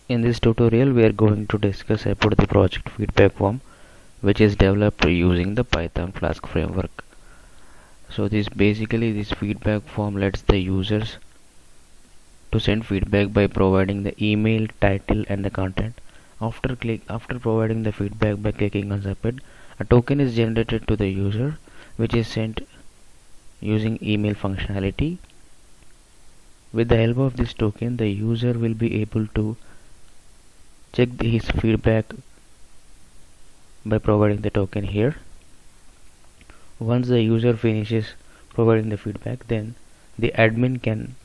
In this tutorial we are going to discuss about the project feedback form, which is developed using the Python Flask framework. So this feedback form lets the users to send feedback by providing the email, title and the content. After providing the feedback by clicking on submit, a token is generated to the user, which is sent using email functionality. With the help of this token, the user will be able to check his feedback by providing the token here. Once the user finishes providing the feedback, then the admin can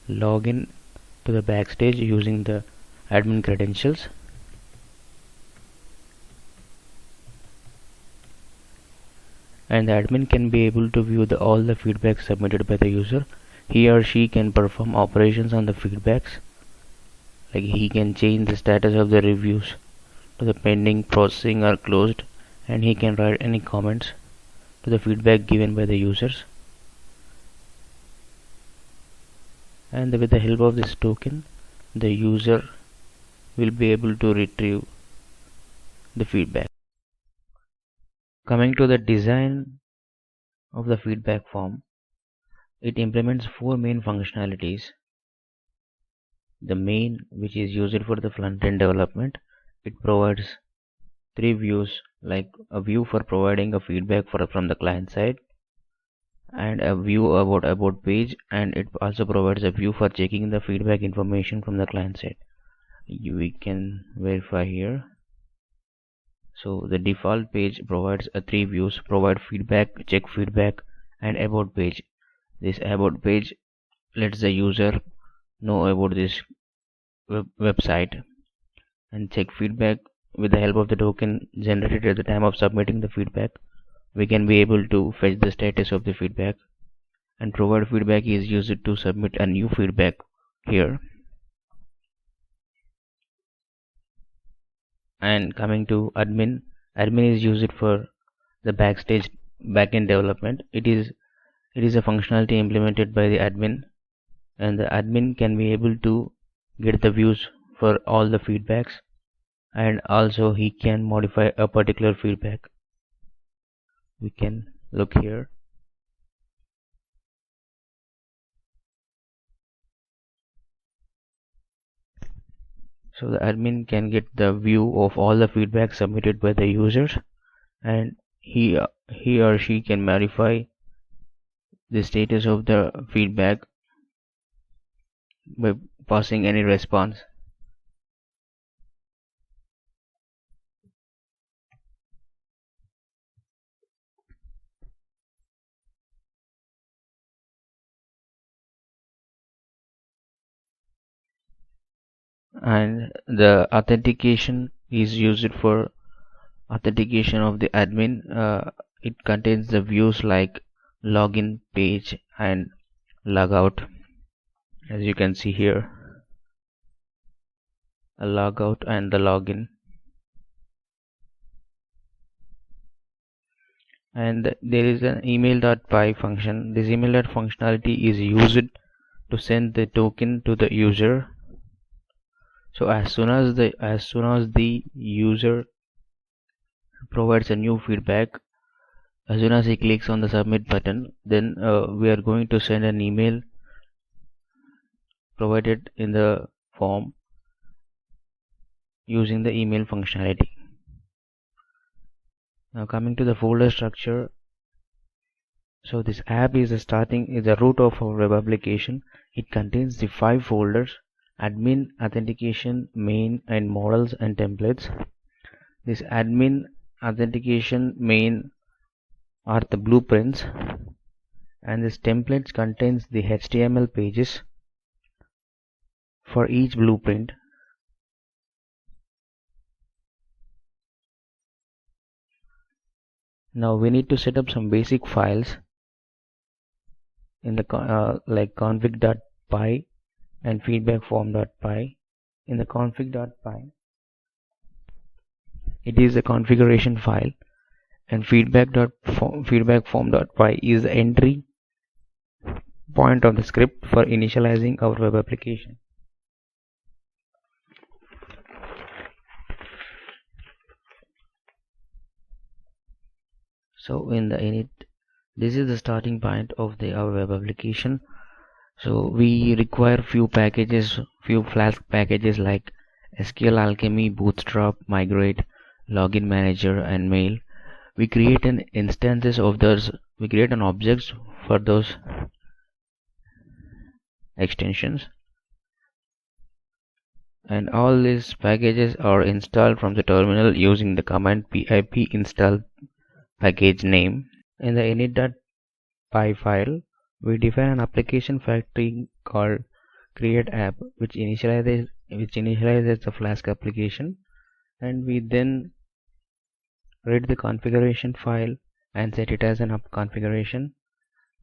log in to the backstage using the admin credentials. And the admin can be able to view all the feedback submitted by the user. He or she can perform operations on the feedbacks, like he can change the status of the reviews to the pending, processing or closed, and he can write any comments to the feedback given by the users. And with the help of this token, the user will be able to retrieve the feedback. Coming to the design of the feedback form, it implements 4 main functionalities. The main, which is used for the front-end development, it provides 3 views, like a view for providing a feedback from the client side, and a view about page, and it also provides a view for checking the feedback information from the client side. We can verify here. So the default page provides 3 views: provide feedback, check feedback, and about page. This about page lets the user know about this website, and check feedback. With the help of the token generated at the time of submitting the feedback, we can be able to fetch the status of the feedback, and provide feedback is used to submit a new feedback here. And coming to admin is used for the backend development. It is a functionality implemented by the admin, and the admin can be able to get the views for all the feedbacks, and also he can modify a particular feedback. We can look here. So the admin can get the view of all the feedback submitted by the users, and he or she can modify the status of the feedback by passing any response. And the authentication is used for authentication of the admin. It contains the views like login page and logout. As you can see here, a logout and the login. And there is an email.py function. This email functionality is used to send the token to the user. So as soon as the user provides a new feedback, as soon as he clicks on the submit button, then we are going to send an email provided in the form using the email functionality. Now coming to the folder structure, so this app is the root of our web application. It contains the 5 folders: admin, authentication, main, and models and templates. This admin, authentication, main are the blueprints, and this templates contains the HTML pages for each blueprint. Now we need to set up some basic files in the like config.py and feedbackform.py. In the config.py, it is a configuration file, and feedbackform.py is the entry point of the script for initializing our web application. So in the init, this is the starting point of our web application. So we require few packages, few Flask packages like SQL Alchemy, Bootstrap, Migrate, Login Manager, and Mail. We create an instances of those. We create an objects for those extensions, and all these packages are installed from the terminal using the command pip install package name. In the init.py file, we define an application factory called create app, which initializes the Flask application, and we then read the configuration file and set it as an up configuration.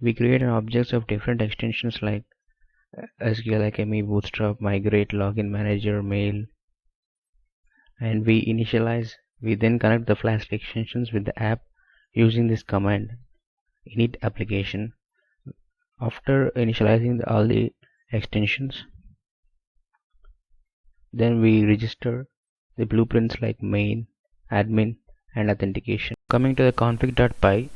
We create an objects of different extensions like SQL Alchemy, Bootstrap, Migrate, Login Manager, Mail, and we then connect the Flask extensions with the app using this command init application. After initializing all the extensions, then we register the blueprints like main, admin, and authentication. Coming to the config.py,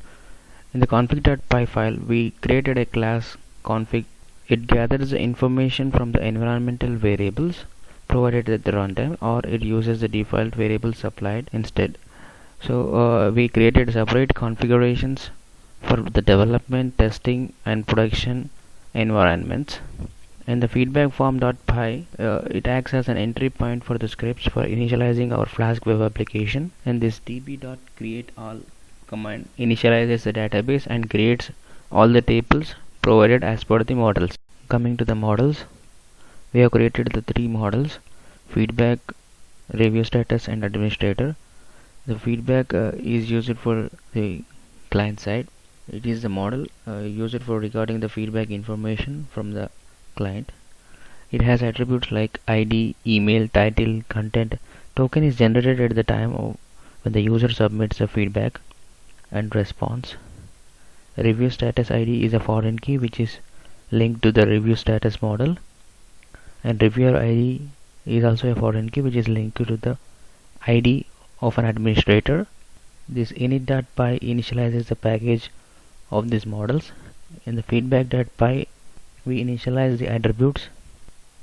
in the config.py file, we created a class config. It gathers the information from the environmental variables provided at the runtime, or it uses the default variables supplied instead. So we created separate configurations for the development, testing, and production environments. And the feedback form.py, it acts as an entry point for the scripts for initializing our Flask web application. And this db.createAll command initializes the database and creates all the tables provided as per the models. Coming to the models, we have created the three models: feedback, review status, and administrator. The feedback is used for the client side. It is the model used for recording the feedback information from the client. It has attributes like ID, email, title, content. Token is generated at the time of when the user submits the feedback and response. Review status ID is a foreign key which is linked to the review status model, and reviewer ID is also a foreign key which is linked to the ID of an administrator. This init.py initializes the package of these models. In the feedback.py, we initialize the attributes.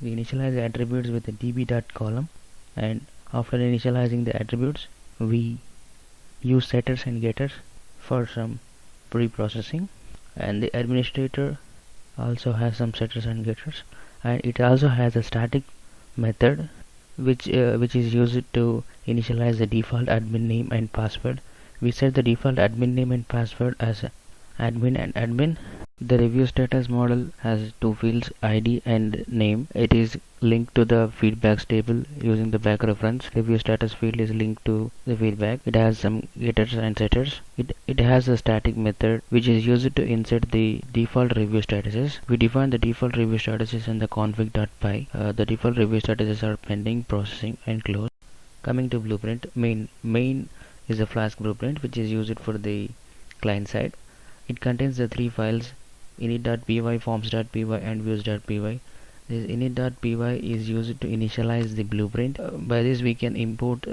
We initialize the attributes with the db.column, and after initializing the attributes, we use setters and getters for some pre-processing. And the administrator also has some setters and getters, and it also has a static method which is used to initialize the default admin name and password. We set the default admin name and password as admin and admin. The review status model has two fields, ID and name. It is linked to the feedbacks table using the back reference. Review status field is linked to the feedback. It has some getters and setters. It has a static method which is used to insert the default review statuses. We define the default review statuses in the config.py. The default review statuses are pending, processing, and close. Coming to blueprint, main is a Flask blueprint which is used for the client side. It contains the three files: init.py, forms.py, and views.py. This init.py is used to initialize the blueprint. By this we can import,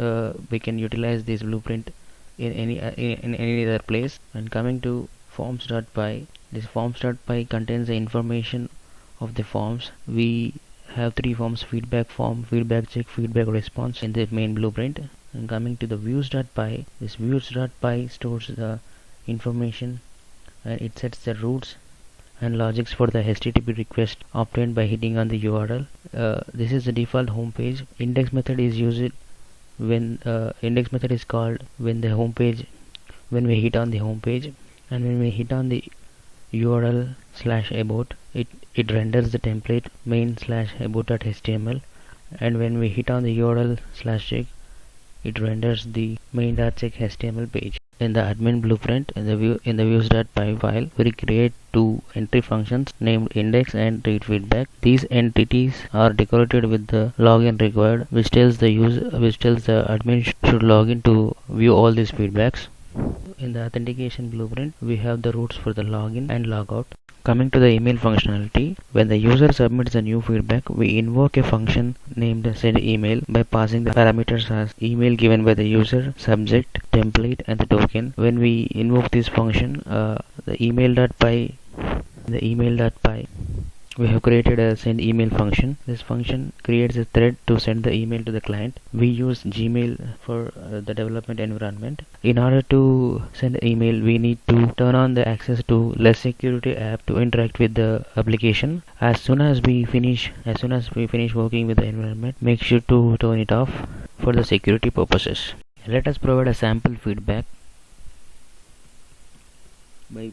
we can utilize this blueprint in any other place. And coming to forms.py, this forms.py contains the information of the forms. We have three forms: feedback form, feedback check, feedback response in the main blueprint. And coming to the views.py, this views.py stores the information, and it sets the routes and logics for the HTTP request obtained by hitting on the URL. This is the default home page. Index method is used when index method is called when the home page, when we hit on the home page, and when we hit on the URL/about, it renders the template main/about.html, and when we hit on the URL/check, it renders the main.check HTML page. In the admin blueprint, in the views.py file, we create two entry functions named index and read feedback. These entities are decorated with the login required, which tells the admin should log in to view all these feedbacks. In the authentication blueprint, we have the routes for the login and logout. Coming to the email functionality, when the user submits a new feedback, we invoke a function named send email by passing the parameters as email given by the user, subject, template, and the token. When we invoke this function, the email.py, we have created a send email function. This function creates a thread to send the email to the client. We use Gmail for the development environment. In order to send email, we need to turn on the access to less security app to interact with the application. As soon as we finish working with the environment, make sure to turn it off for the security purposes. Let us provide a sample feedback by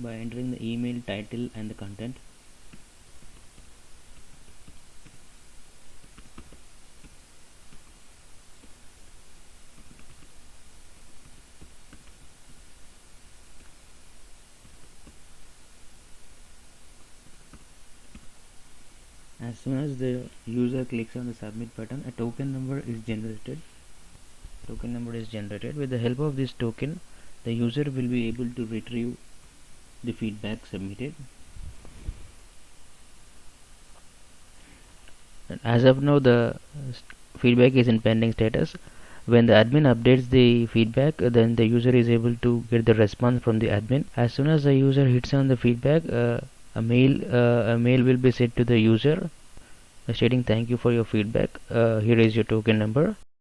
entering the email title and the content. As soon as the user clicks on the submit button, a token number is generated. With the help of this token, the user will be able to retrieve the feedback submitted. And as of now, the feedback is in pending status. When the admin updates the feedback, then the user is able to get the response from the admin. As soon as the user hits on the feedback, a mail will be sent to the user stating thank you for your feedback. Here is your token number.